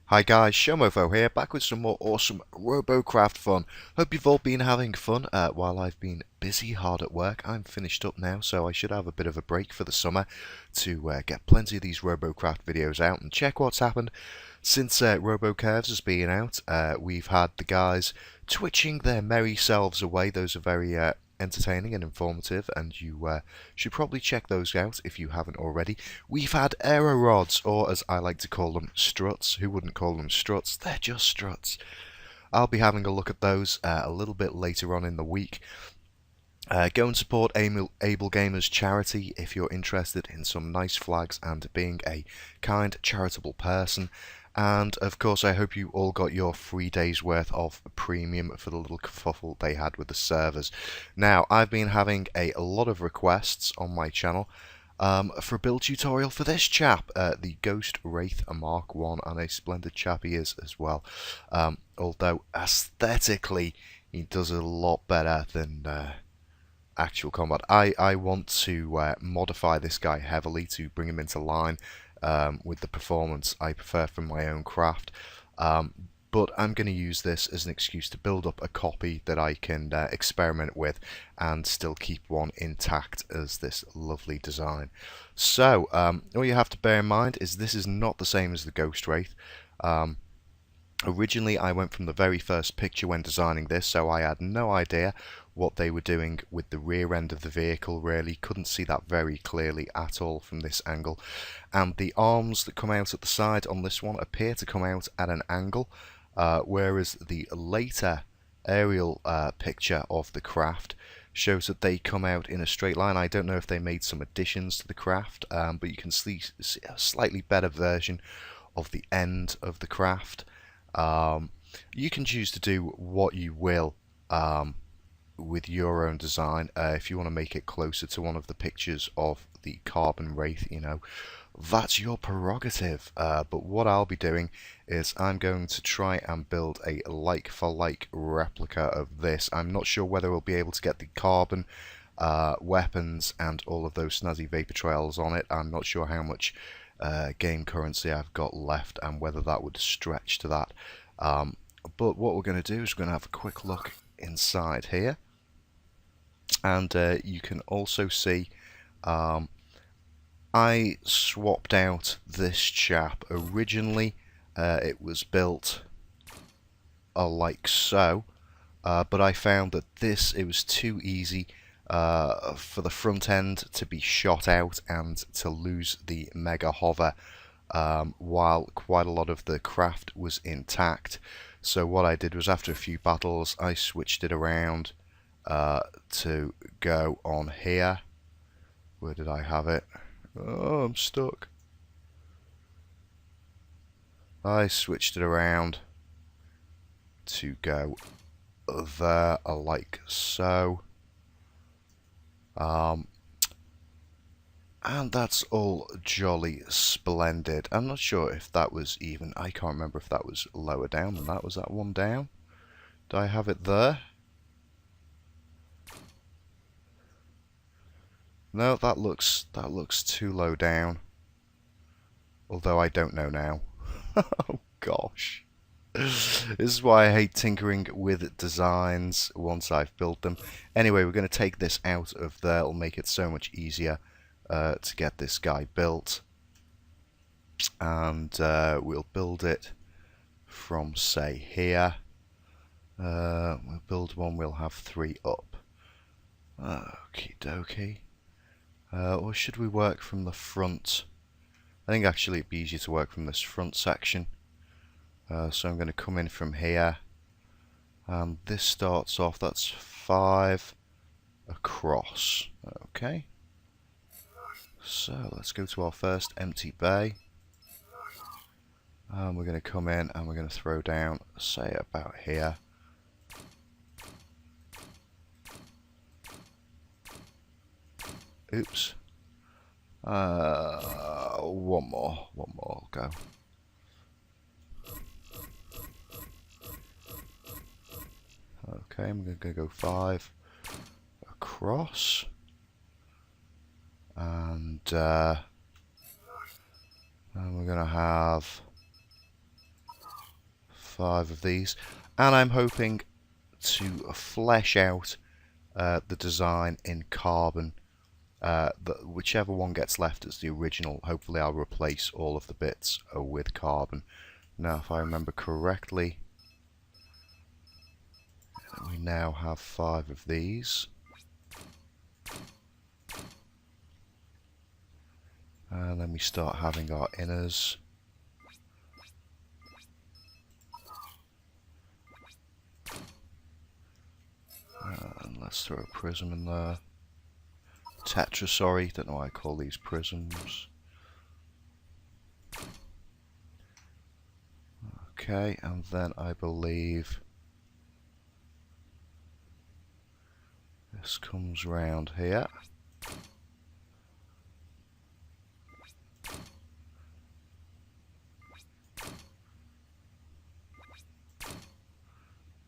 Hi guys, Mofo here, back with some more awesome Robocraft fun. Hope you've all been having fun while I've been busy hard at work. I'm finished up now, so I should have a bit of a break for the summer to get plenty of these Robocraft videos out and check what's happened since Robocurves has been out. We've had the guys twitching their merry selves away. Those are very entertaining and informative, and you should probably check those out if you haven't already. We've had aero rods, or as I like to call them, struts. Who wouldn't call them struts? They're just struts. I'll be having a look at those a little bit later on in the week. Go and support Able Gamers charity if you're interested in some nice flags and being a kind, charitable person. And of course, I hope you all got your 3 days worth of premium for the little kerfuffle they had with the servers. Now, I've been having a lot of requests on my channel for a build tutorial for this chap, the Ghost Wraith Mark 1, and a splendid chap he is as well. Although aesthetically, he does a lot better than actual combat. I want to modify this guy heavily to bring him into line with the performance I prefer from my own craft, but I'm going to use this as an excuse to build up a copy that I can experiment with and still keep one intact as this lovely design. So all you have to bear in mind is this is not the same as the Ghost Wraith. Originally, I went from the very first picture when designing this, so I had no idea what they were doing with the rear end of the vehicle, really. Couldn't see that very clearly at all from this angle. And the arms that come out at the side on this one appear to come out at an angle, whereas the later aerial picture of the craft shows that they come out in a straight line. I don't know if they made some additions to the craft, but you can see a slightly better version of the end of the craft. You can choose to do what you will with your own design. If you want to make it closer to one of the pictures of the Carbon Wraith, you know, that's your prerogative. But what I'll be doing is I'm going to try and build a like-for-like replica of this. I'm not sure whether we'll be able to get the carbon weapons and all of those snazzy vapor trails on it. I'm not sure how much game currency I've got left and whether that would stretch to that. But what we're going to do is we're going to have a quick look inside here, and you can also see I swapped out this chap. Originally it was built like so, but I found that it was too easy for the front end to be shot out and to lose the mega hover while quite a lot of the craft was intact. So what I did was, after a few battles, I switched it around to go on here. Where did I have it? Oh, I'm stuck. I switched it around to go there, like so. And that's all jolly splendid. I'm not sure if that was even, I can't remember if that was lower down than that. Was that one down? Do I have it there? No, that looks too low down. Although I don't know now. Oh gosh. This is why I hate tinkering with designs once I've built them. Anyway, we're going to take this out of there. It'll make it so much easier to get this guy built. And we'll build it from, say, here. We'll build one, we'll have 3 up. Okie dokie. Or should we work from the front? I think actually it'd be easier to work from this front section. So I'm going to come in from here. This starts off, that's 5 across. Okay. So let's go to our first empty bay. We're going to come in and we're going to throw down, say, about here. Oops. One more will go. Okay, I'm going to go 5 across. And we're going to have 5 of these. And I'm hoping to flesh out the design in carbon. Whichever one gets left as the original, hopefully I'll replace all of the bits with carbon. Now, if I remember correctly, we now have 5 of these. And then we start having our inners. And let's throw a prism in there. Tetra, sorry, don't know why I call these prisms. Okay, and then I believe this comes round here.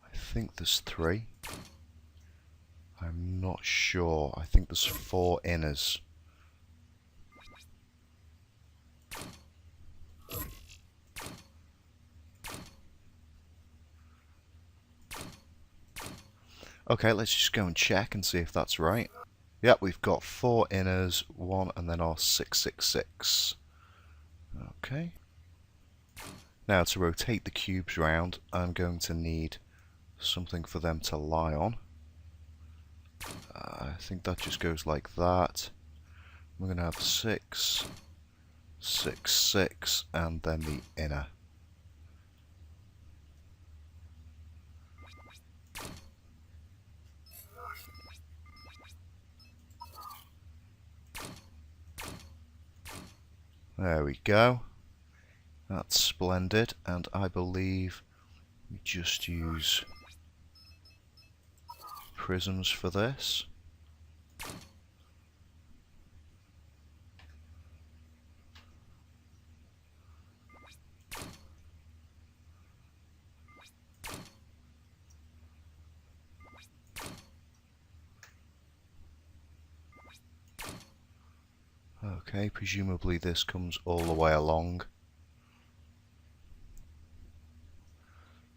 I think there's 3. I'm not sure. I think there's 4 inners. Okay, let's just go and check and see if that's right. Yep, we've got 4 inners, 1, and then our 666. Okay. Now to rotate the cubes round, I'm going to need something for them to lie on. I think that just goes like that. We're going to have 6, 6, 6, and then the inner. There we go. That's splendid, and I believe we just use prisms for this. Okay, presumably this comes all the way along.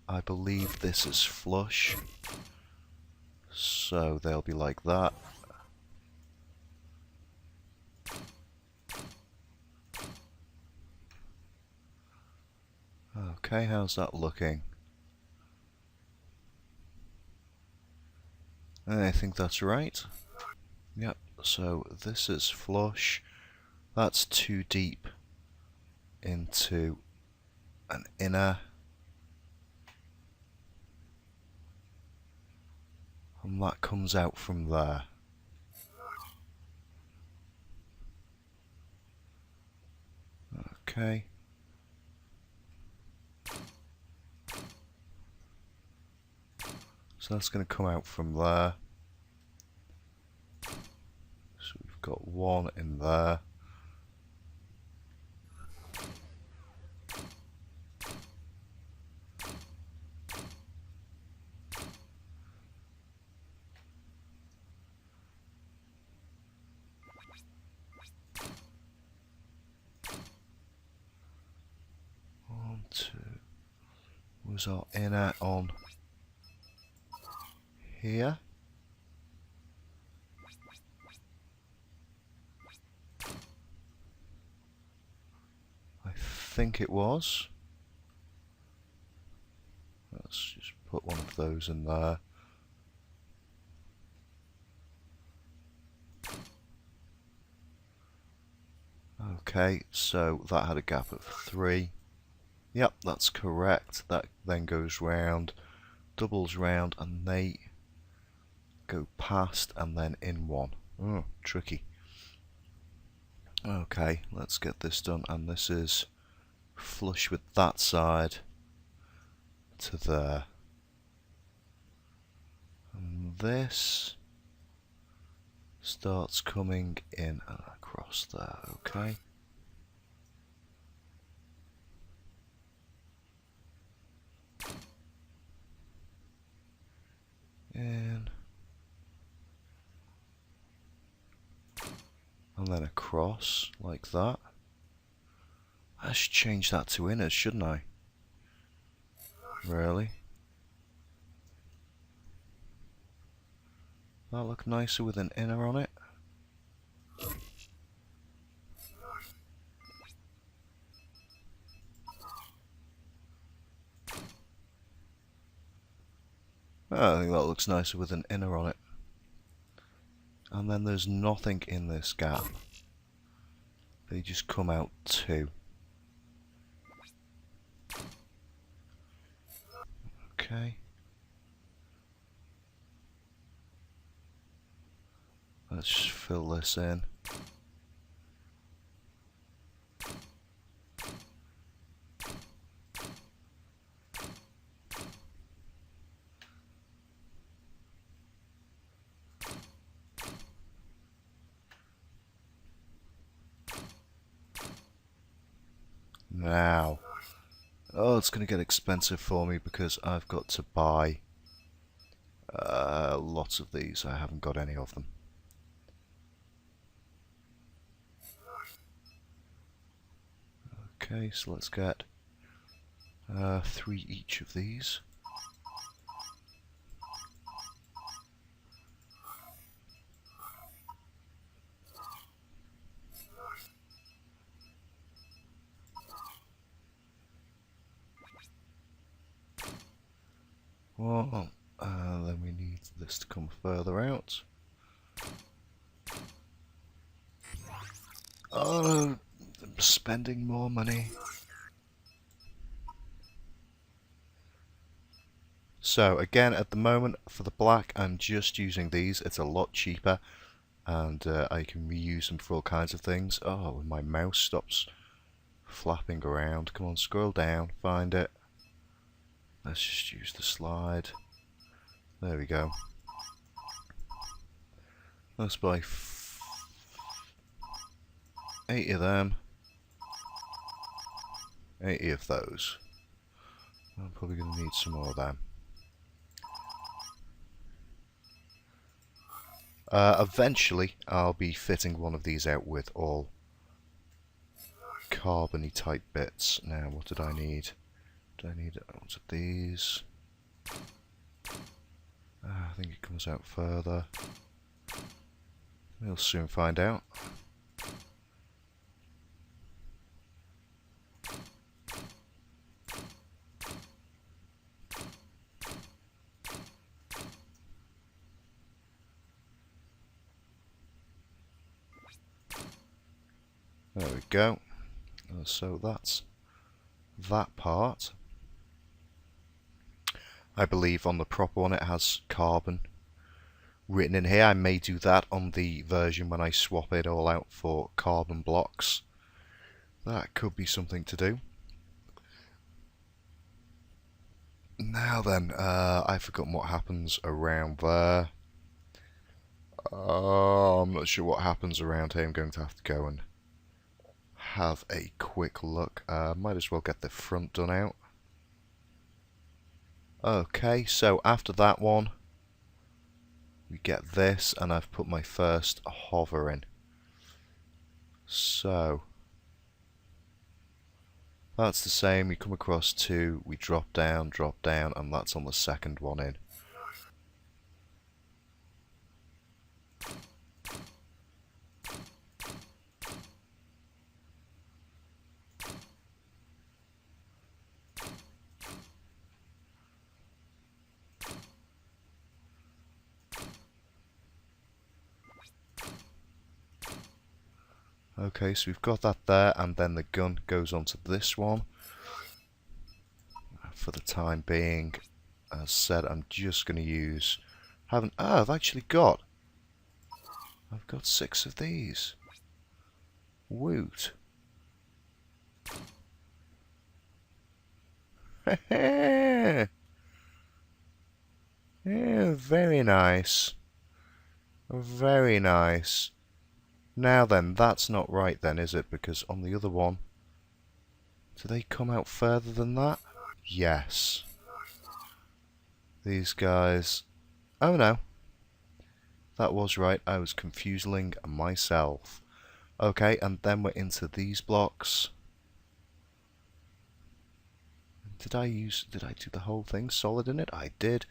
I believe this is flush, so they'll be like that. Okay, how's that looking? I think that's right. Yep, so this is flush. That's too deep into an inner. And that comes out from there. Okay. So that's going to come out from there. So we've got 1 in there. Was our inner on here? I think it was. Let's just put one of those in there. Okay, so that had a gap of 3. Yep, that's correct. That then goes round, doubles round, and they go past and then in 1. Oh, tricky. Okay, let's get this done, and this is flush with that side to there. And this starts coming in and across there, okay? In. And then across, like that. I should change that to inners, shouldn't I? Really? That look nicer with an inner on it? Oh, I think that looks nicer with an inner on it. And then there's nothing in this gap. They just come out two. Okay. Let's just fill this in. Now, oh, it's going to get expensive for me because I've got to buy lots of these. I haven't got any of them. Okay, so let's get 3 each of these. Well, then we need this to come further out. Oh, I'm spending more money. So again, at the moment, for the black, I'm just using these. It's a lot cheaper, and I can reuse them for all kinds of things. Oh, my mouse stops flapping around. Come on, scroll down, find it. Let's just use the slide. There we go. Let's buy 80 of them. 80 of those. I'm probably going to need some more of them. Eventually, I'll be fitting one of these out with all carbon-y type bits. Now, what did I need? Do I need lots of these? I think it comes out further. We'll soon find out. There we go. So that's that part. I believe on the proper one it has carbon written in here. I may do that on the version when I swap it all out for carbon blocks. That could be something to do. Now then, I've forgotten what happens around there. I'm not sure what happens around here. I'm going to have to go and have a quick look. Might as well get the front done out. Okay, so after that one, we get this, and I've put my first hover in. So that's the same. We come across 2, we drop down, and that's on the second one in. Okay, so we've got that there, and then the gun goes onto this one. For the time being, as said, I'm just going to use... I've actually got... I've got 6 of these. Woot. Yeah, very nice. Very nice. Now then, that's not right then, is it? Because on the other one, do they come out further than that? Yes. These guys... Oh no. That was right, I was confusing myself. Okay, and then we're into these blocks. Did I do the whole thing solid in it? I did.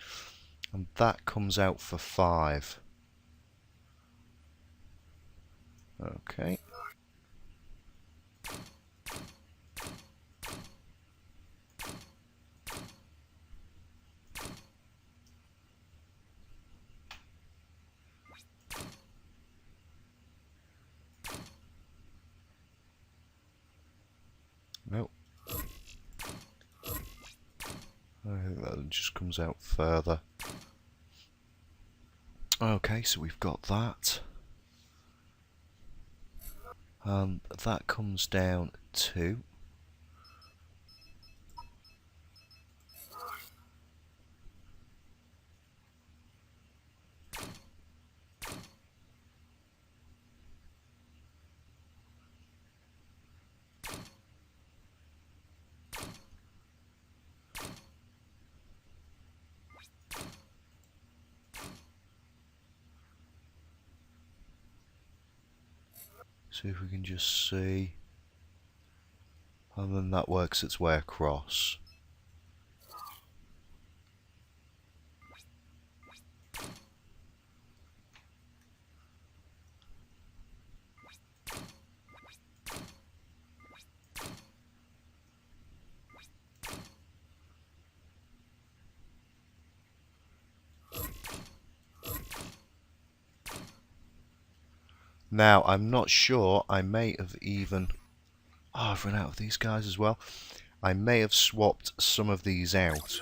And that comes out for 5. Okay. Nope. I think that just comes out further. Okay, so we've got that. And that comes down to... See if we can just see. And then that works its way across. Now, I'm not sure, I may have even... Oh, I've run out of these guys as well. I may have swapped some of these out.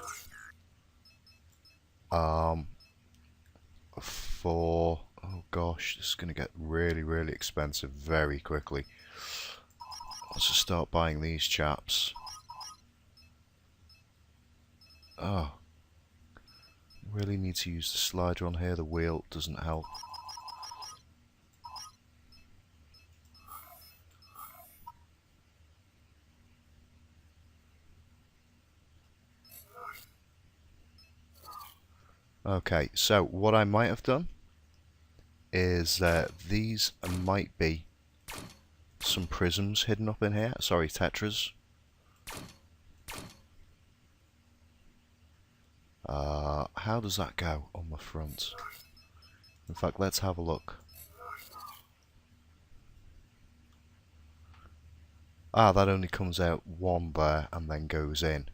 For... Oh gosh, this is going to get really, really expensive very quickly. Let's just start buying these chaps. Oh. Really need to use the slider on here, the wheel doesn't help. Okay, so what I might have done is these might be some prisms hidden up in here. Sorry, tetras. How does that go on the front? In fact, let's have a look. Ah, that only comes out one there and then goes in.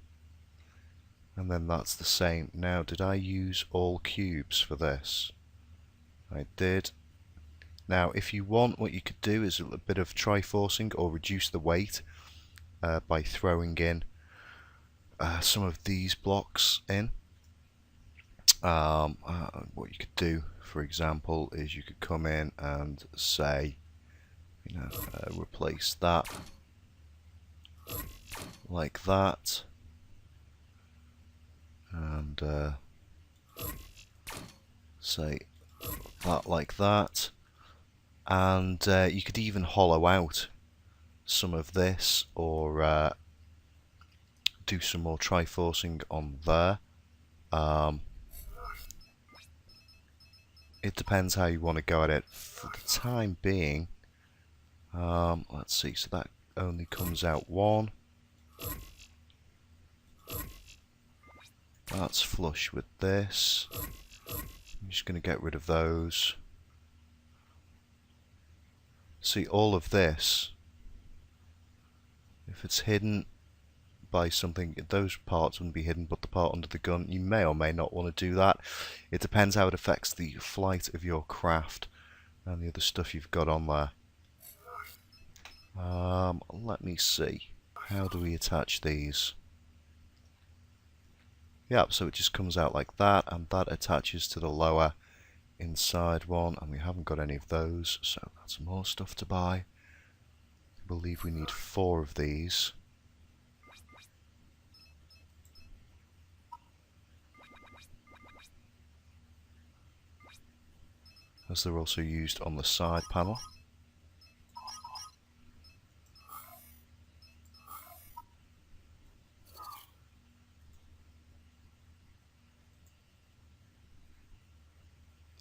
And then that's the same. Now, did I use all cubes for this? I did. Now, if you want, what you could do is a bit of triforcing or reduce the weight by throwing in some of these blocks in. What you could do, for example, is you could come in and say, you know, replace that like that, and say that like that, and you could even hollow out some of this, or do some more triforcing on there. It depends how you want to go at it. For the time being, let's see, so that only comes out one. That's flush with this. I'm just going to get rid of those. See, all of this, if it's hidden by something, those parts wouldn't be hidden, but the part under the gun, you may or may not want to do that. It depends how it affects the flight of your craft and the other stuff you've got on there. Let me see. How do we attach these? Yep, so it just comes out like that, and that attaches to the lower inside one, and we haven't got any of those, so that's more stuff to buy. I believe we need 4 of these. As they're also used on the side panel.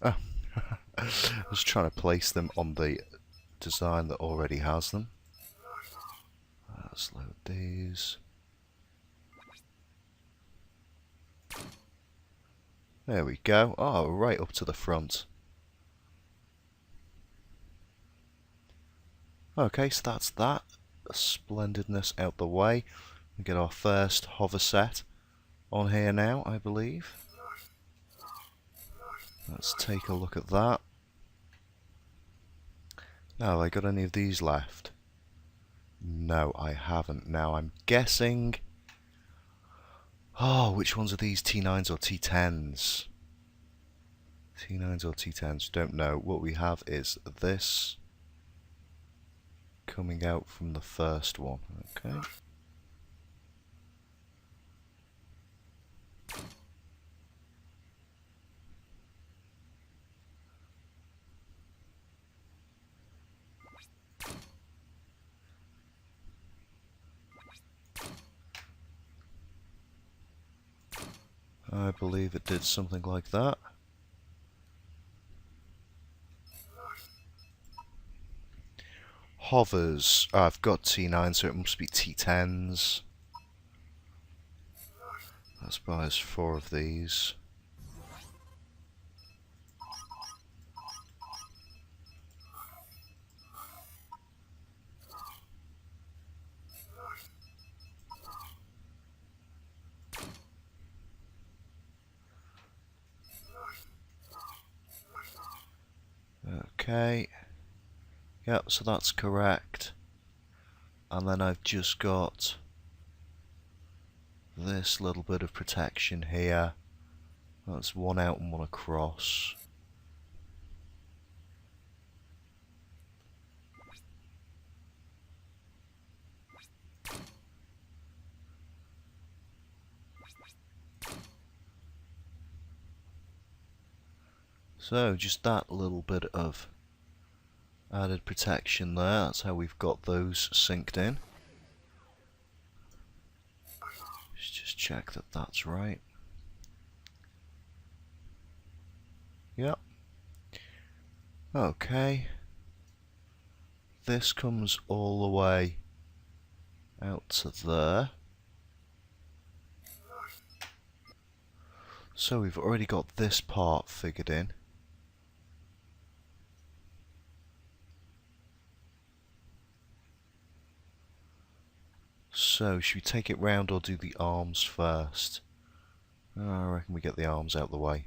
Ah. I was trying to place them on the design that already has them. Let's load these. There we go. Oh, right up to the front. Okay, so that's that. Splendidness out the way. We get our first hover set on here now, I believe. Let's take a look at that. Now, have I got any of these left? No, I haven't. Now, I'm guessing... Oh, which ones are these? T9s or T10s? T9s or T10s? Don't know. What we have is this coming out from the first one. Okay. I believe it did something like that. Hovers. Oh, I've got T9, so it must be T10s. Let's buy us 4 of these. Okay. Yep, so that's correct. And then I've just got this little bit of protection here. That's 1 out and 1 across. So just that little bit of added protection there. That's how we've got those synced in. Let's just check that that's right. Yep. Okay. This comes all the way out to there. So we've already got this part figured in. So, should we take it round or do the arms first? Oh, I reckon we get the arms out the way.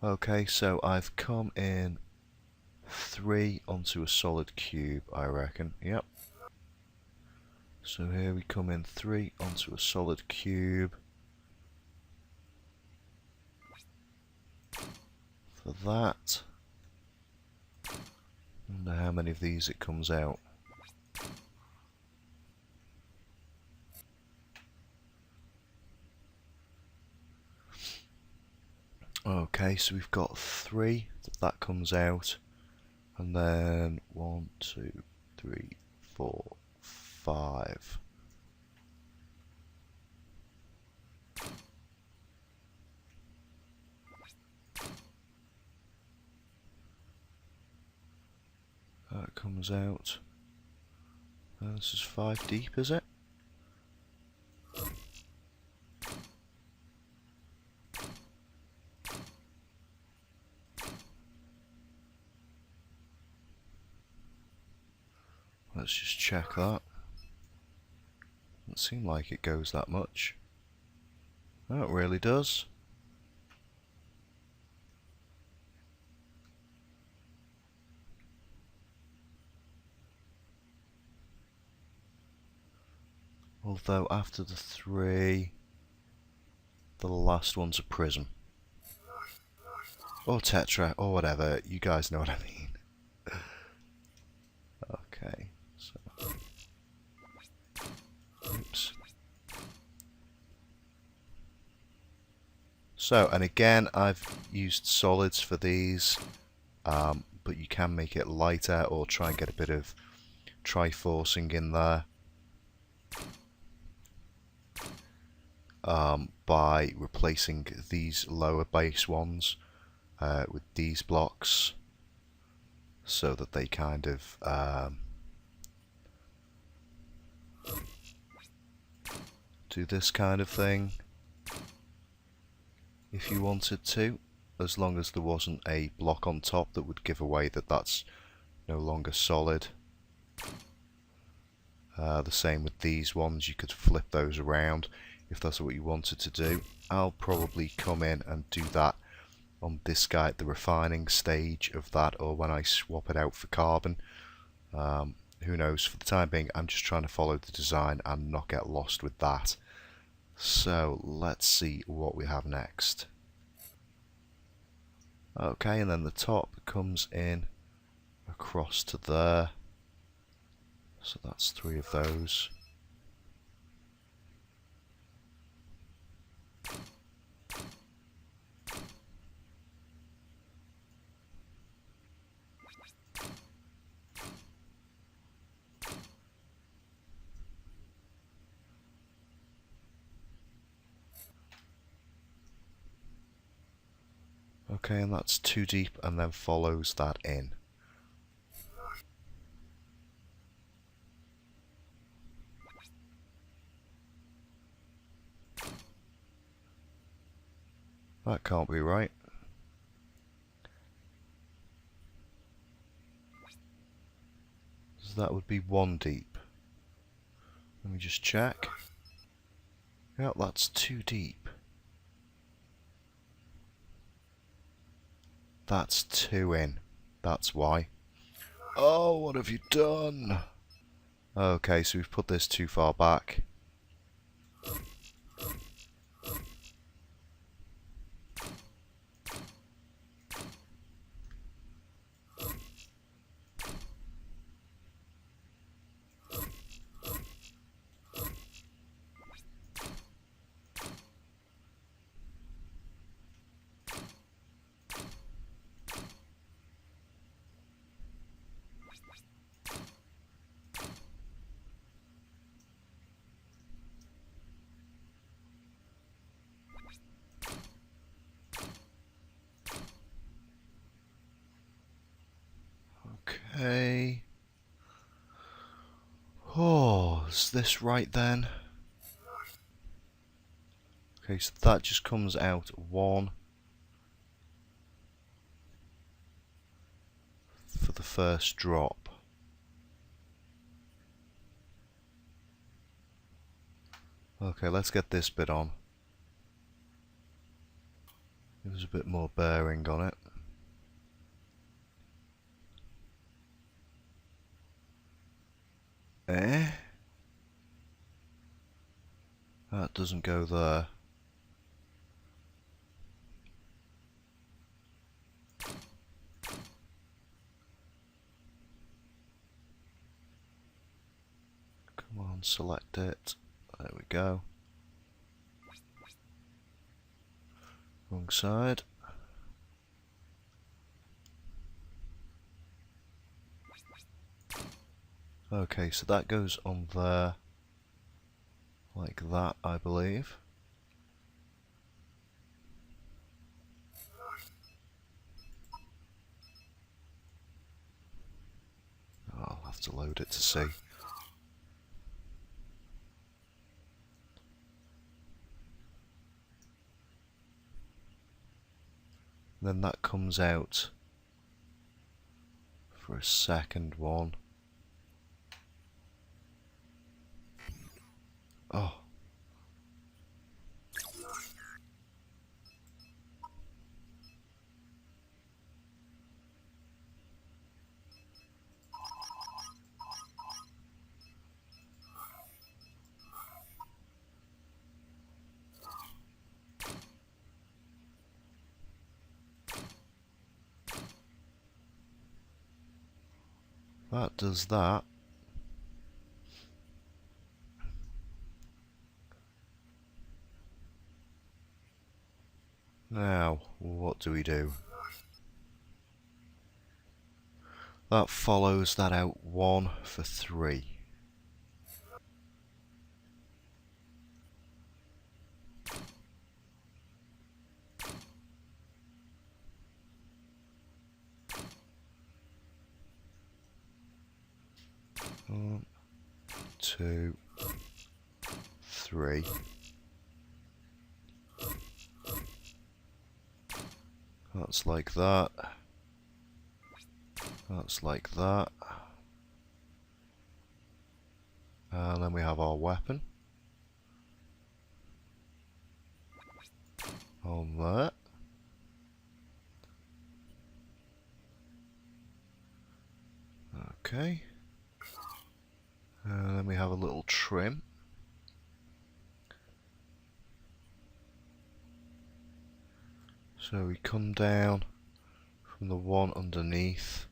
Okay, so I've come in 3 onto a solid cube, I reckon. Yep. So here we come in 3 onto a solid cube. For that. I wonder how many of these it comes out. Okay, so we've got 3 that comes out, and then 1, 2, 3, 4, 5. That comes out. This is 5 deep, is it? Let's just check that. Doesn't seem like it goes that much. Oh, it really does. Although after the 3, the last one's a prism. Or tetra, or whatever. You guys know what I mean. Okay, so... Oops. So, and again, I've used solids for these, but you can make it lighter or try and get a bit of triforcing in there by replacing these lower base ones with these blocks so that they kind of do this kind of thing. if you wanted to, as long as there wasn't a block on top that would give away that that's no longer solid. The same with these ones, you could flip those around if that's what you wanted to do. I'll probably come in and do that on this guy at the refining stage of that, or when I swap it out for carbon. Who knows? For the time being, I'm just trying to follow the design and not get lost with that. So let's see what we have next. Okay, and then the top comes in across to there. So that's 3 of those. Okay, and that's 2 deep, and then follows that in. That can't be right. So that would be 1 deep. Let me just check. Yep, that's 2 deep. That's 2 in. That's why. Oh, what have you done? Okay, so we've put this too far back. Okay. Oh, is this right then? Okay, so that just comes out 1 for the first drop. Okay, let's get this bit on. There's a bit more bearing on it. Eh? That doesn't go there. Come on, select it. There we go. Wrong side. Okay, so that goes on there. Like that, I believe. I'll have to load it to see. Then that comes out for a second one. Oh. That does that. Now, what do we do? That follows that out 1 for 3. One, 2, 3. That's like that. That's like that. And then we have our weapon. On that. Okay. And then we have a little trim. So we come down from the one underneath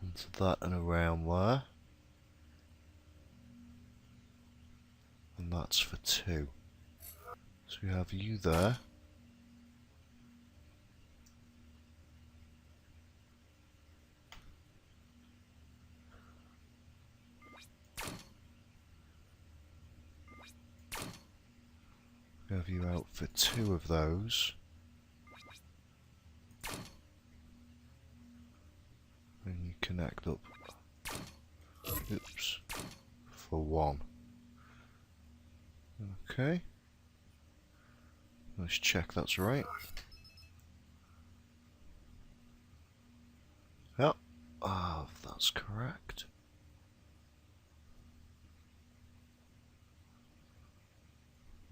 onto that and around there. And that's for 2. So we have you there. We have you out for 2 of those. And you connect up, oops, for 1. Okay. Let's check that's right. Yep. Ah, that's correct.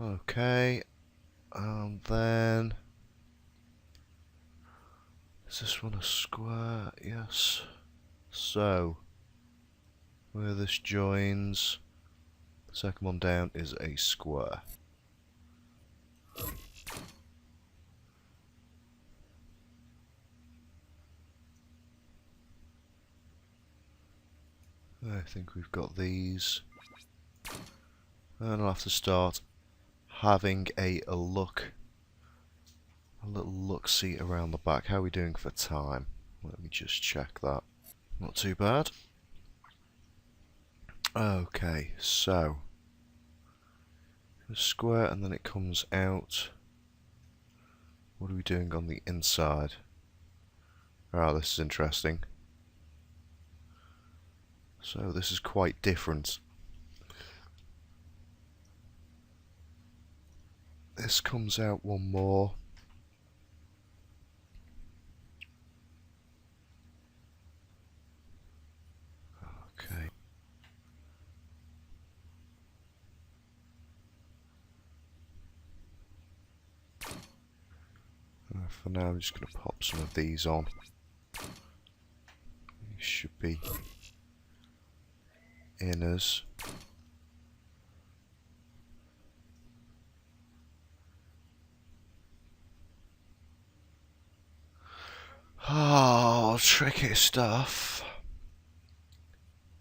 Okay. And then is this one a square? Yes. So where this joins, the second one down is a square. I think we've got these. And I'll have to start having a look, a little look-see around the back. How are we doing for time? Let me just check that. Not too bad. Okay, so a square and then it comes out. What are we doing on the inside? Ah, this is interesting. So this is quite different. This comes out one more. Okay. For now I'm just going to pop some of these on. These should be inners. Oh, tricky stuff.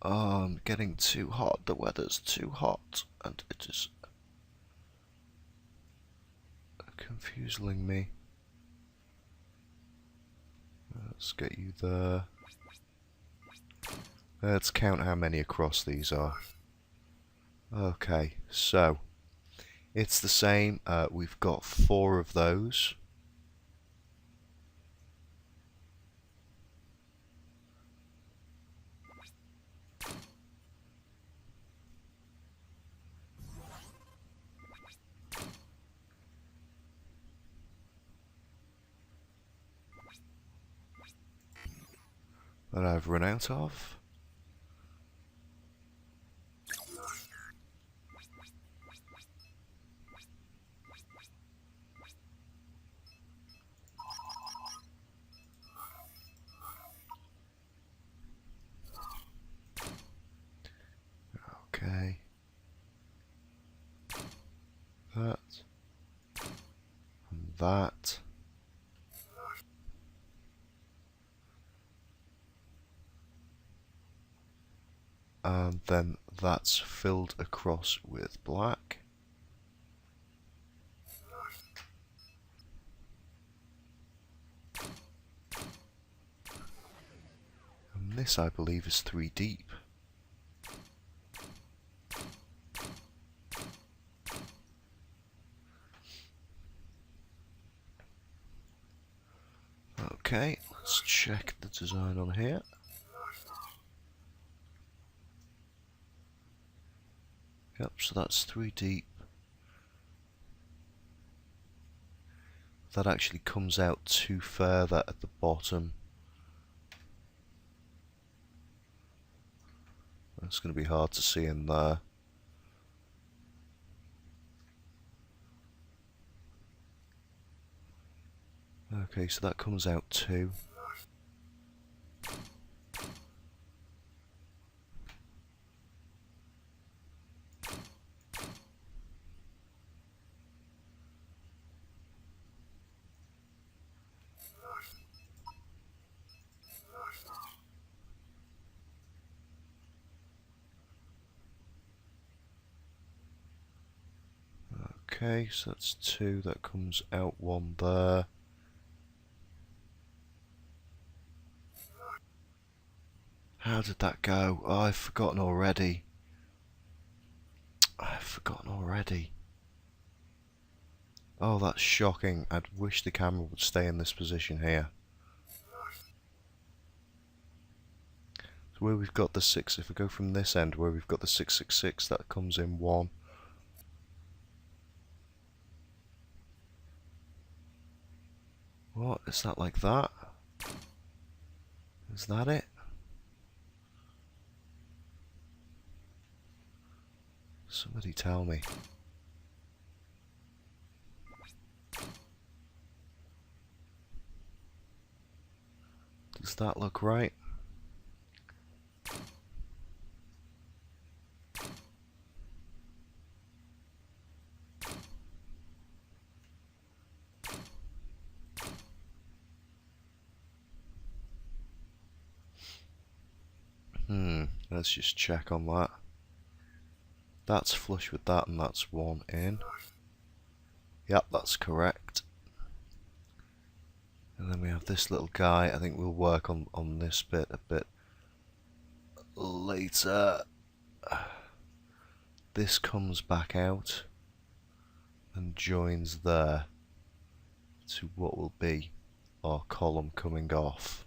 Oh, I'm getting too hot. The weather's too hot, and it is confusing me. Let's get you there. Let's count how many across these are. Okay, so it's the same. We've got 4 of those. That I've run out of. Okay. That. And that. And then that's filled across with black. And this, I believe, is 3 deep. Okay, let's check the design on here. Yep, so that's 3 deep. that actually comes out two further at the bottom. That's going to be hard to see in there. Okay, so that comes out two. Okay, so that's two, that comes out one there. How did that go? Oh, I've forgotten already. I've forgotten already. Oh, that's shocking. I'd wish the camera would stay in this position here. So where we've got the 6, if we go from this end where we've got the 666, that comes in 1. What? Is that like that? Is that it? Somebody tell me. Does that look right? Let's just check on that. That's flush with that, and that's 1 in. Yep, that's correct. And then we have this little guy. I think we'll work on this bit a bit later. This comes back out and joins there to what will be our column coming off.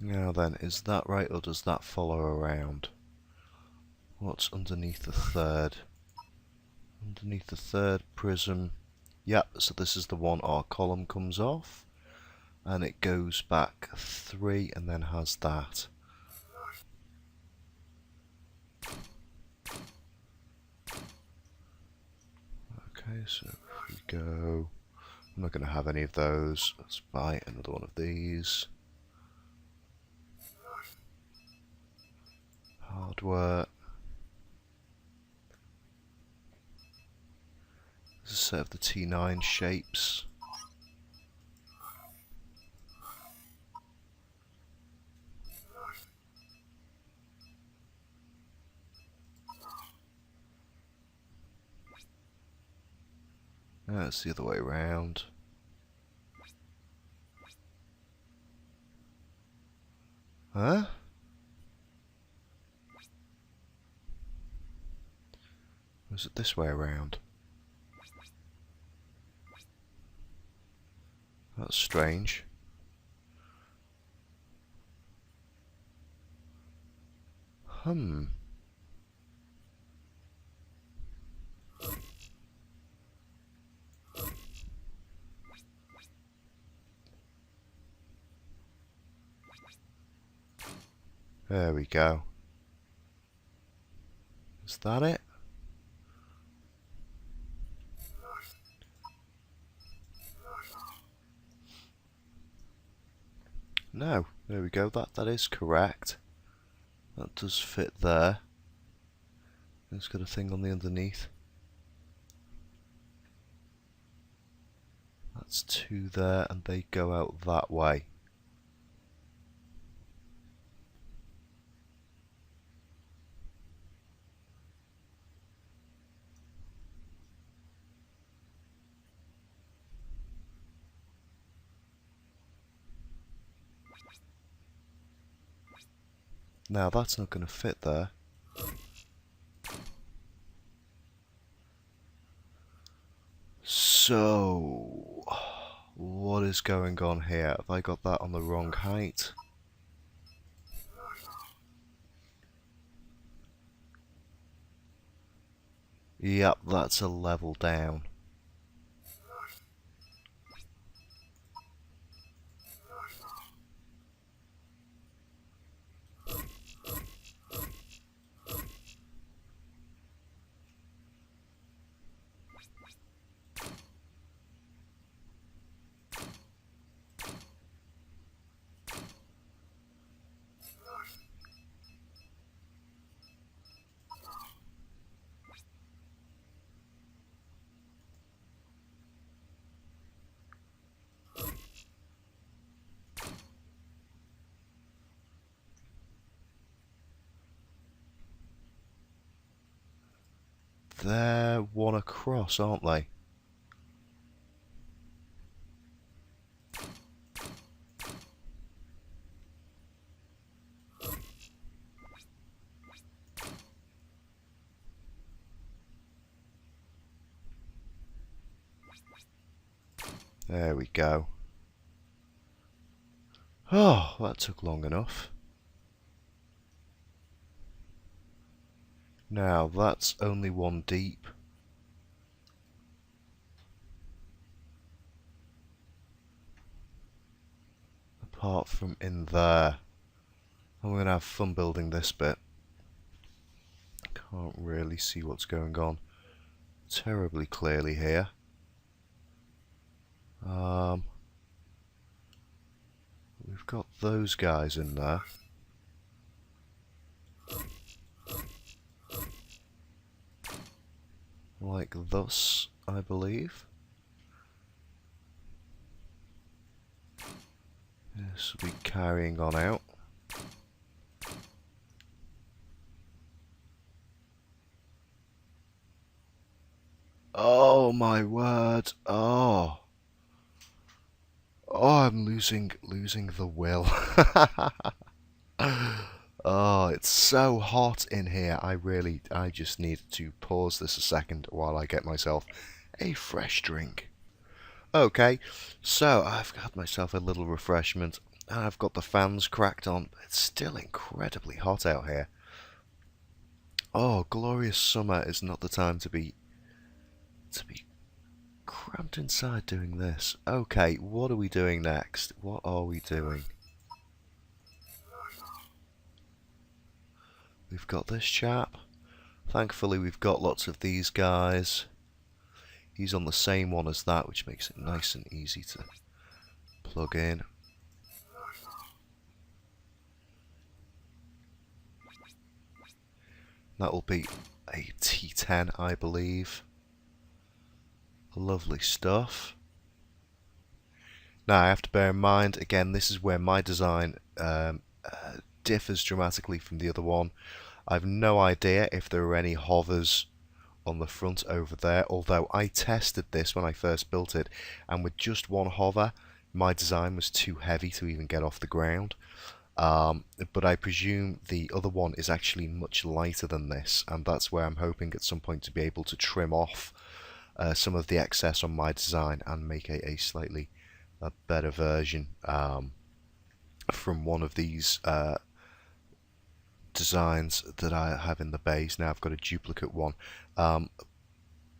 Now then, is that right, or does that follow around? What's underneath the third? Underneath the third prism. Yep, so this is the one our column comes off. And it goes back 3 and then has that. Okay, so if we go... I'm not going to have any of those. Let's buy another one of these. Hardware. This is a set of the T9 shapes. That's the other way around. Huh? Or is it this way around? That's strange. There we go. Is that it? No, there we go, that is correct. That does fit there. It's got a thing on the underneath. That's 2 there, and they go out that way. Now that's not going to fit there. So, what is going on here? Have I got that on the wrong height? Yep, that's a level down. They're one across, aren't they? There we go. Oh, that took long enough. Now, that's only one deep. Apart from in there. I'm going to have fun building this bit. Can't really see what's going on terribly clearly here. We've got those guys in there. Like thus, I believe. This will be carrying on out. Oh my word! Oh, I'm losing the will. Oh, it's so hot in here. I just need to pause this a second while I get myself a fresh drink. Okay, so I've had myself a little refreshment. I've got the fans cracked on. It's still incredibly hot out here. Oh, glorious summer is not the time to be cramped inside doing this. Okay, what are we doing next? What are we doing? We've got this chap. Thankfully, we've got lots of these guys. He's on the same one as that, which makes it nice and easy to plug in. That'll be a T10, I believe. Lovely stuff. Now, I have to bear in mind, again, this is where my design differs dramatically from the other one. I've no idea if there are any hovers on the front over there, although I tested this when I first built it, and with just one hover, my design was too heavy to even get off the ground. But I presume the other one is actually much lighter than this, and that's where I'm hoping at some point to be able to trim off some of the excess on my design and make a slightly better version from one of these designs that I have in the base. Now I've got a duplicate one.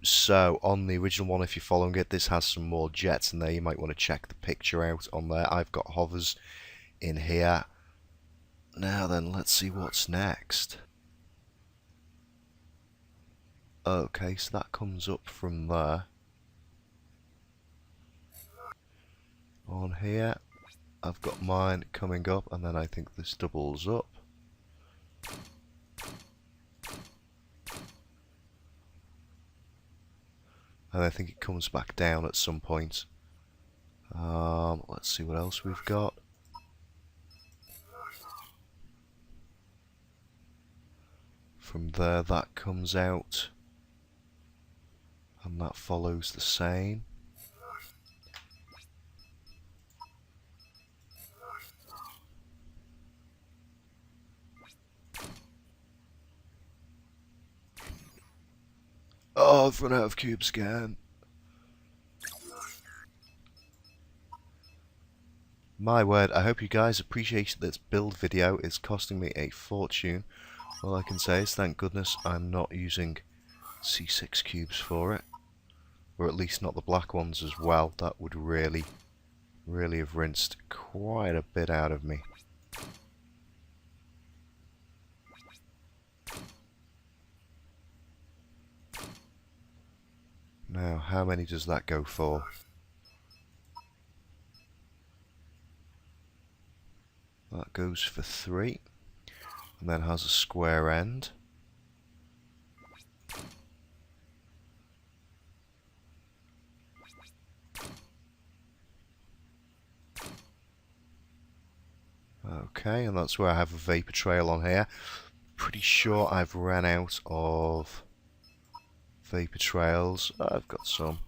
So on the original one, if you're following it, this has some more jets in there. You might want to check the picture out on there. I've got hovers in here. Now then, let's see what's next. Okay, so that comes up from there. On here, I've got mine coming up, and then I think this doubles up. And I think it comes back down at some point. Let's see what else we've got. From there, that comes out. And that follows the same. Oh, I've run out of cubes again. My word, I hope you guys appreciate this build video. It's costing me a fortune. All I can say is thank goodness I'm not using C6 cubes for it. Or at least not the black ones as well. That would really have rinsed quite a bit out of me. Now, how many does that go for? That goes for 3, and then has a square end. Okay, and that's where I have a vapor trail on here. Pretty sure I've ran out of vapor trails. I've got some.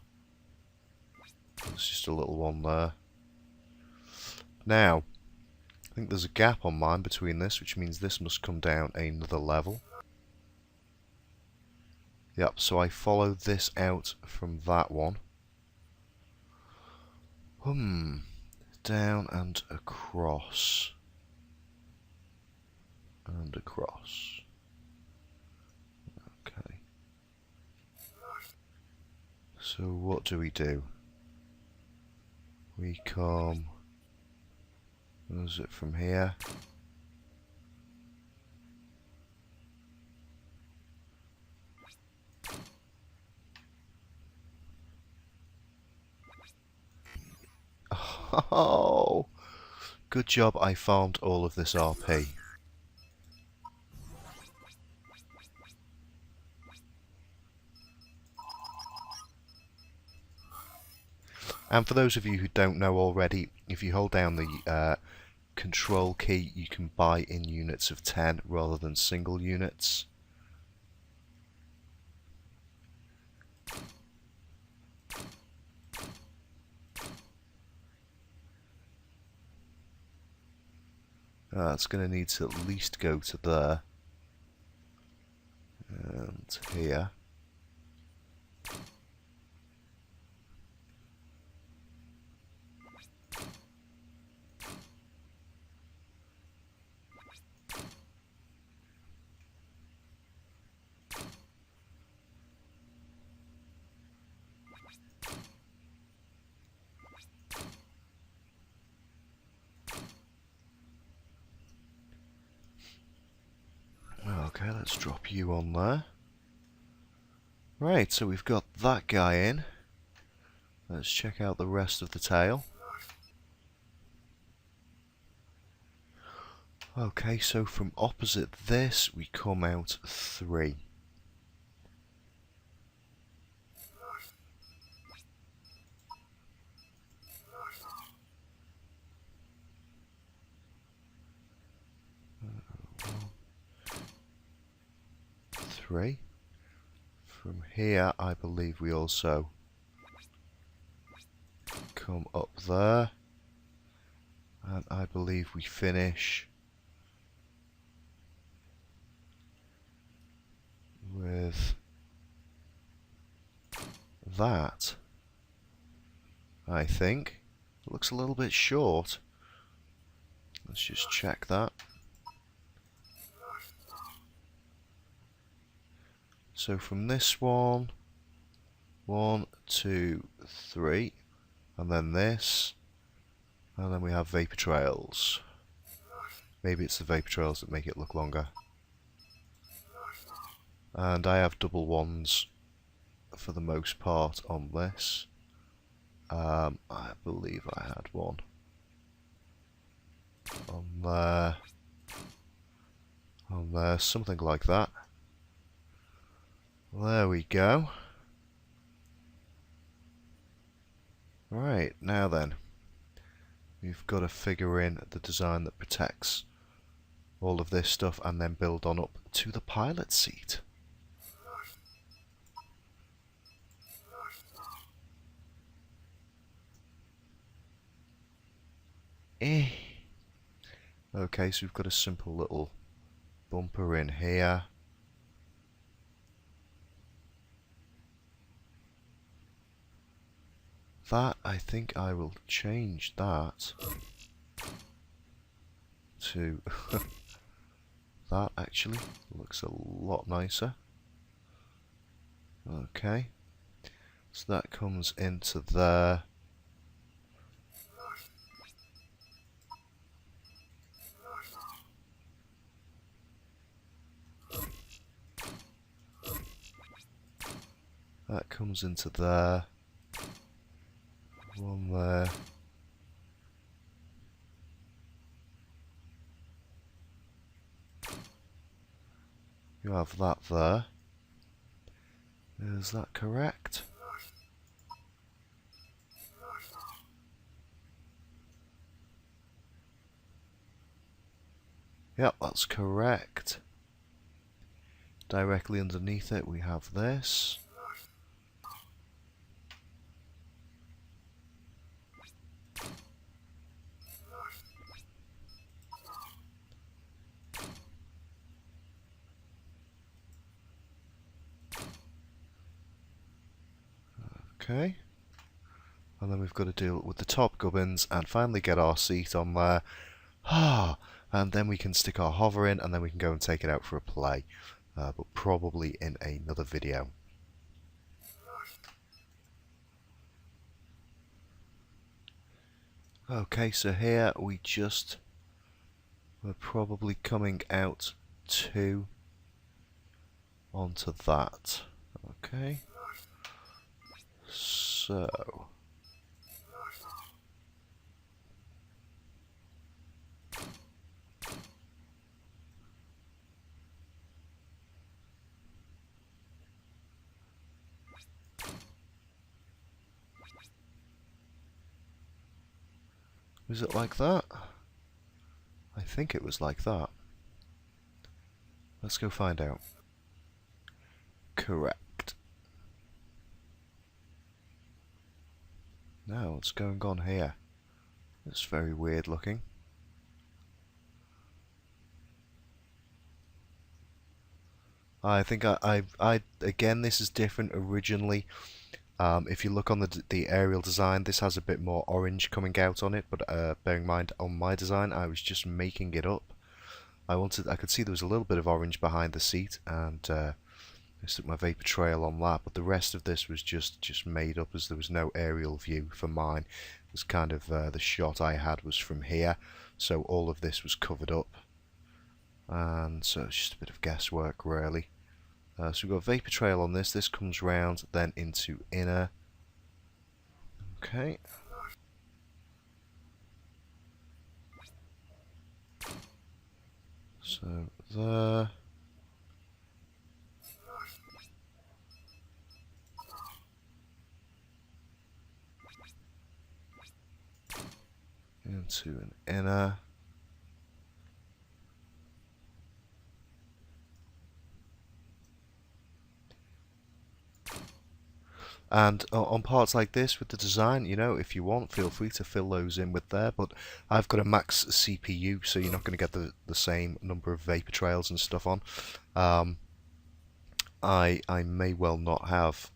There's just a little one there. Now, I think there's a gap on mine between this, which means this must come down another level. Yep, so I follow this out from that one. Down and across. And across. Okay. So what do? We come... Where's it from here? Oh! Good job I farmed all of this RP. And for those of you who don't know already, if you hold down the control key, you can buy in units of 10 rather than single units. It's going to need to at least go to there. And here. Okay, let's drop you on there. Right, so we've got that guy in. Let's check out the rest of the tail. Okay, so from opposite this, we come out 3. Three. From here, I believe we also come up there. And I believe we finish with that. I think. It looks a little bit short. Let's just check that. So from this one, 1, 2, 3, and then this, and then we have vapor trails. Maybe it's the vapor trails that make it look longer. And I have double ones for the most part on this. I believe I had one on there, something like that. There we go. Right, now then, we've got to figure in the design that protects all of this stuff and then build on up to the pilot seat. Okay, so we've got a simple little bumper in here. That, I think I will change that to that actually. Looks a lot nicer. Okay. So that comes into there. That comes into there. One there. You have that there. Is that correct? Yep, that's correct. Directly underneath it we have this. Okay. And then we've got to deal with the top gubbins and finally get our seat on there. And then we can stick our hover in and then we can go and take it out for a play. But probably in another video. Okay, so here we're probably coming out 2 onto that. Okay. So was it like that? I think it was like that. Let's go find out. Correct. Now, what's going on here? It's very weird looking. I think I again, this is different originally. If you look on the aerial design, this has a bit more orange coming out on it, but bearing in mind on my design, I was just making it up. I could see there was a little bit of orange behind the seat, and I stuck my vapor trail on that, but the rest of this was just made up, as there was no aerial view for mine. It was kind of the shot I had was from here, so all of this was covered up, and so it's just a bit of guesswork really. So we've got vapor trail on this. This comes round then into inner. Okay. So there. Into an inner. And on parts like this with the design, you know, if you want, feel free to fill those in with there, but I've got a max CPU, so you're not going to get the same number of vapor trails and stuff on. I may well not have.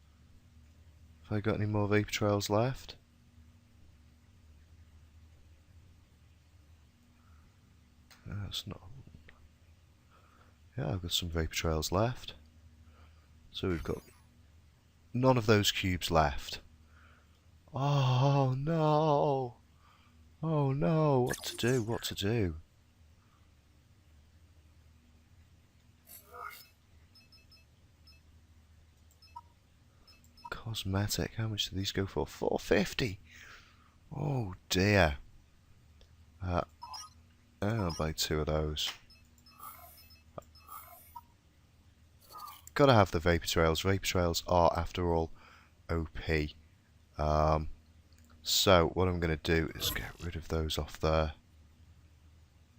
Have I got any more vapor trails left? That's not. Yeah, I've got some vapor trails left. So we've got none of those cubes left. Oh no! Oh no! What to do? What to do? Cosmetic. How much do these go for? $4.50. Oh dear. I'll buy 2 of those. Gotta have the vapor trails. Vapor trails are, after all, OP. So what I'm going to do is get rid of those off there.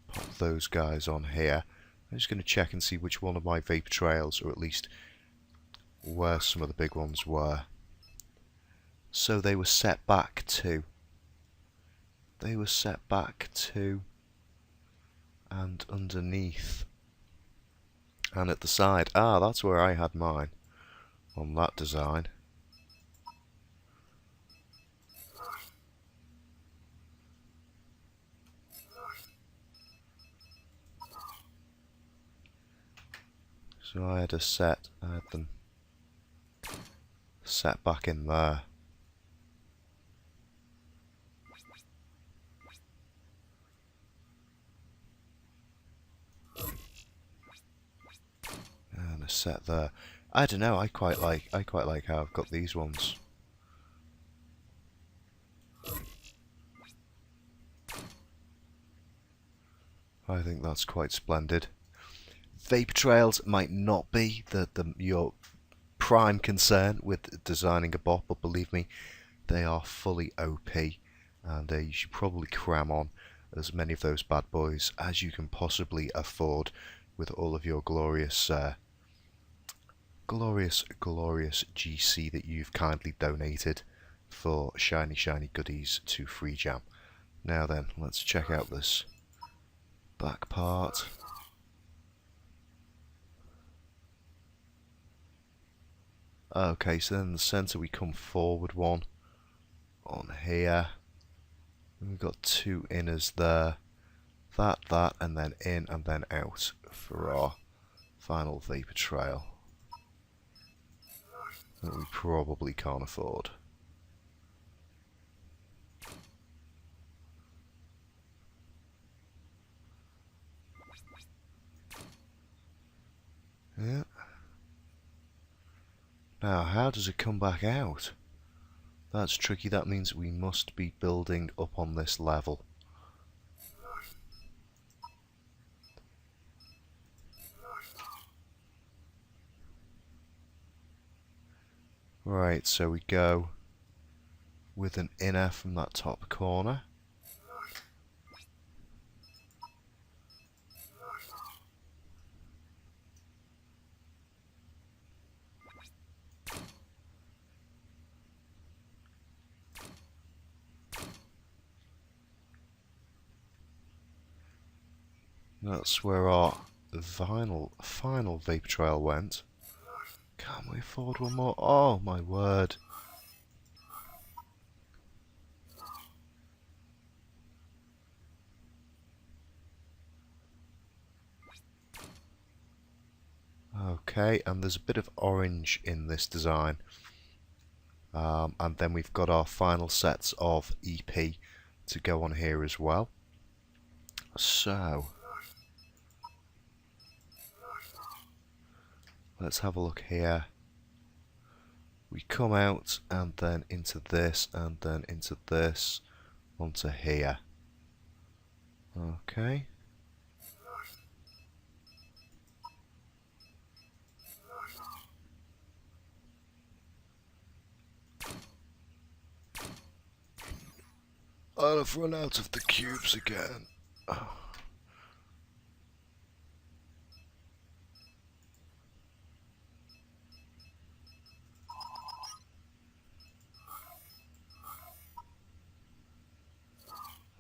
Pop those guys on here. I'm just going to check and see which one of my vapor trails, or at least where some of the big ones were. So they were set back 2. They were set back 2. And underneath. And at the side. Ah, that's where I had mine. On that design. So I had them set back in there. And a set there. I don't know, I quite like how I've got these ones. I think that's quite splendid. Vapor trails might not be your prime concern with designing a bot, but believe me, they are fully OP, and you should probably cram on as many of those bad boys as you can possibly afford with all of your glorious GC that you've kindly donated for shiny goodies to Free Jam. Now then, let's check out this back part. Okay, so then in the centre we come forward one on here. We've got two inners there. That, and then in and then out for our final vapor trail that we probably can't afford. Yeah. Now, how does it come back out? That's tricky. That means we must be building up on this level. Right, so we go with an inner from that top corner. That's where our final vapor trail went. Can we afford one more? Oh my word. Okay, and there's a bit of orange in this design. And then we've got our final sets of EP to go on here as well. So, let's have a look here. We come out and then into this and then into this onto here. Okay. I've run out of the cubes again. Oh.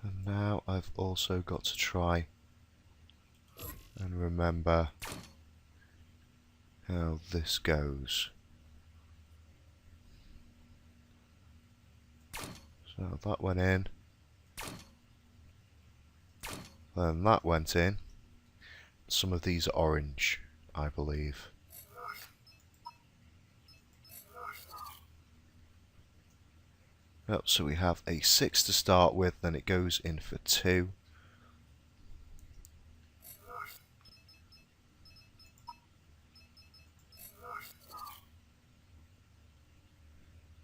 And now I've also got to try and remember how this goes. So that went in. Then that went in. Some of these are orange, I believe. Yep, so we have a 6 to start with, then it goes in for 2.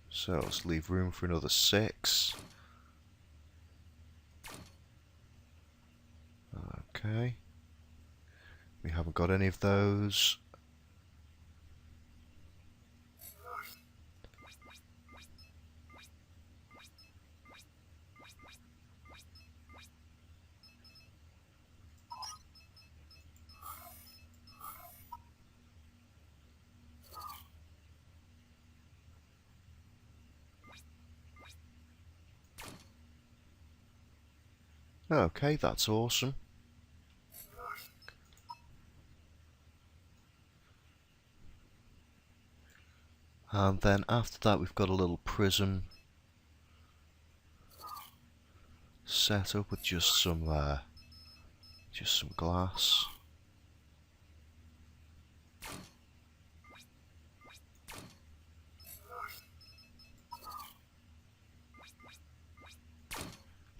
So let's leave room for another 6. Okay. We haven't got any of those. Okay, that's awesome. And then after that we've got a little prism set up with just some glass.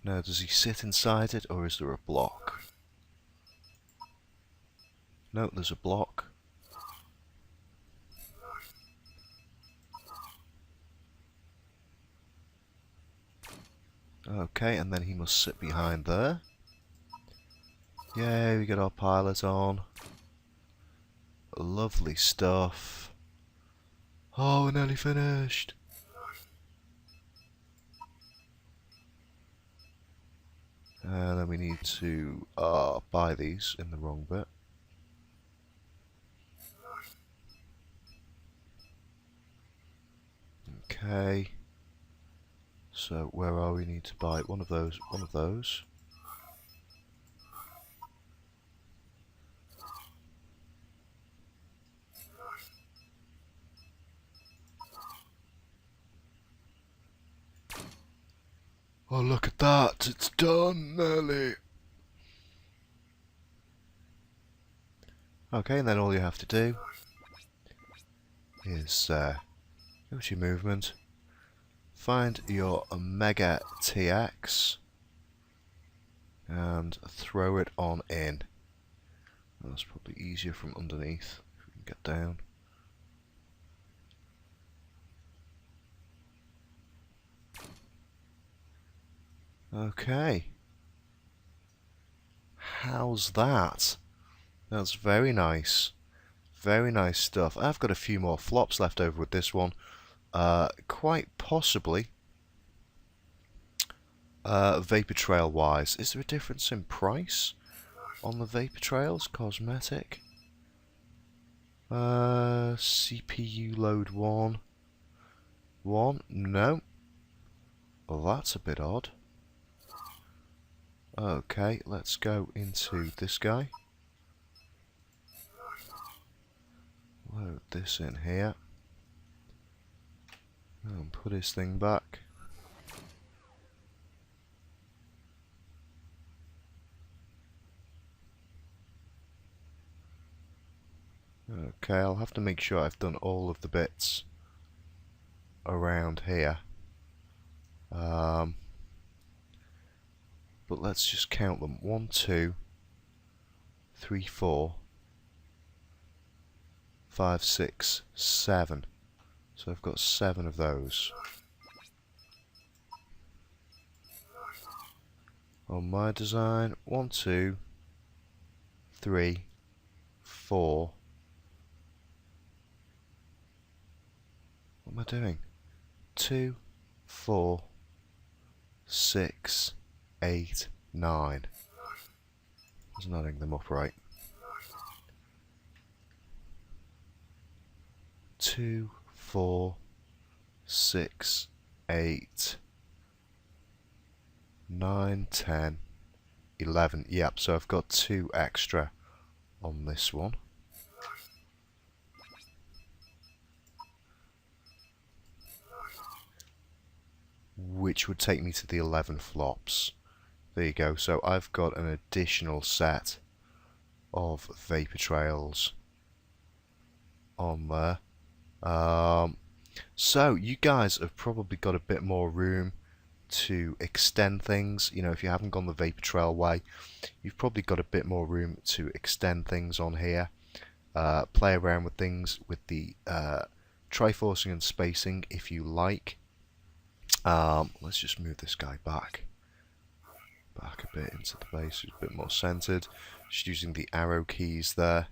Now, does he sit inside it, or is there a block? No, there's a block. Okay, and then he must sit behind there. Yay, we got our pilot on. Lovely stuff. Oh, we're nearly finished. And then we need to buy these in the wrong bit. Okay. So where are we? Need to buy one of those, one of those. Oh, look at that! It's done nearly. Okay, and then all you have to do is go to your movement, find your Omega TX, and throw it on in. That's probably easier from underneath if we can get down. Okay. How's that? That's very nice. Very nice stuff. I've got a few more flops left over with this one. Quite possibly vapor trail wise. Is there a difference in price on the vapor trails? Cosmetic. CPU load 1. No. Well, that's a bit odd. Okay, let's go into this guy. Load this in here. And put his thing back. Okay, I'll have to make sure I've done all of the bits around here. But let's just count them. 1, 2, 3, 4, 5, 6, 7. So I've got 7 of those. On my design, 1, 2, 3, 4. What am I doing? 2, 4, 6, 8, 9. I was not adding them up right. 2, 4, 6, 8, 9, 10, 11. Yep, so I've got 2 extra on this one. Which would take me to the 11 flops. There you go. So I've got an additional set of vapor trails on there. So you guys have probably got a bit more room to extend things. You know, if you haven't gone the vapor trail way, you've probably got a bit more room to extend things on here. Play around with things with the triforcing and spacing if you like. Let's just move this guy back a bit into the base, it's a bit more centered. Just using the arrow keys there.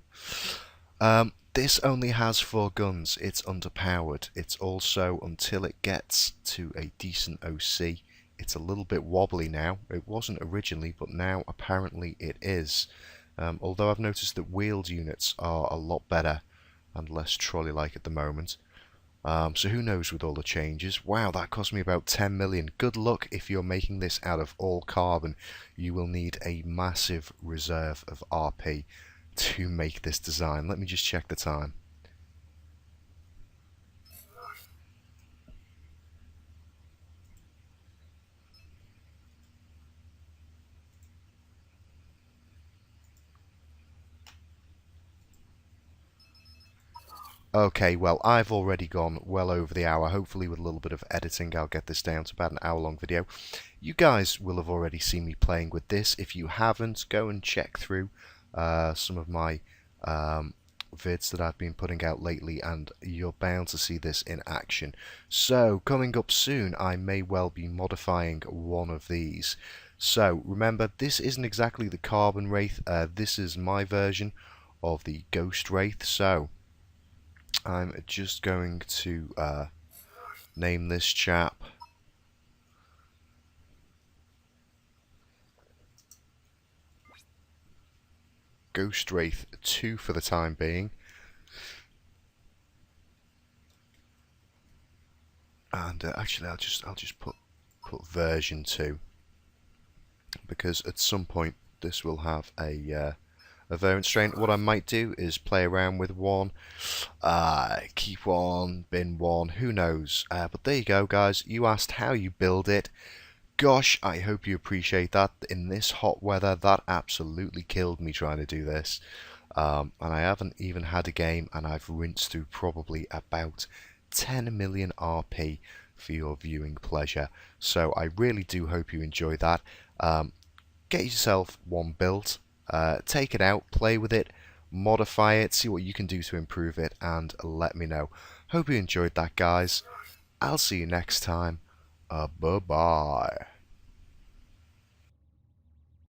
This only has 4 guns. It's underpowered. It's also, until it gets to a decent OC, it's a little bit wobbly now. It wasn't originally, but now apparently it is. Although I've noticed that wheeled units are a lot better and less trolley-like at the moment. So who knows with all the changes. Wow, that cost me about 10 million. Good luck if you're making this out of all carbon. You will need a massive reserve of RP to make this design. Let me just check the time. Okay, well, I've already gone well over the hour. Hopefully, with a little bit of editing, I'll get this down to about an hour-long video. You guys will have already seen me playing with this. If you haven't, go and check through some of my vids that I've been putting out lately, and you're bound to see this in action. So, coming up soon, I may well be modifying one of these. So, remember, this isn't exactly the Carbon Wraith. This is my version of the Ghost Wraith. So, I'm just going to name this chap Ghost Wraith 2 for the time being. And actually, I'll just put version 2, because at some point this will have a variant strain. What I might do is play around with one, keep one, bin one, who knows. But there you go, guys. You asked how you build it. Gosh, I hope you appreciate that. In this hot weather, that absolutely killed me trying to do this. And I haven't even had a game, and I've rinsed through probably about 10 million RP for your viewing pleasure. So I really do hope you enjoy that. Get yourself one built, take it out, play with it, modify it, see what you can do to improve it, and let me know. Hope you enjoyed that, guys. I'll see you next time. Bye-bye.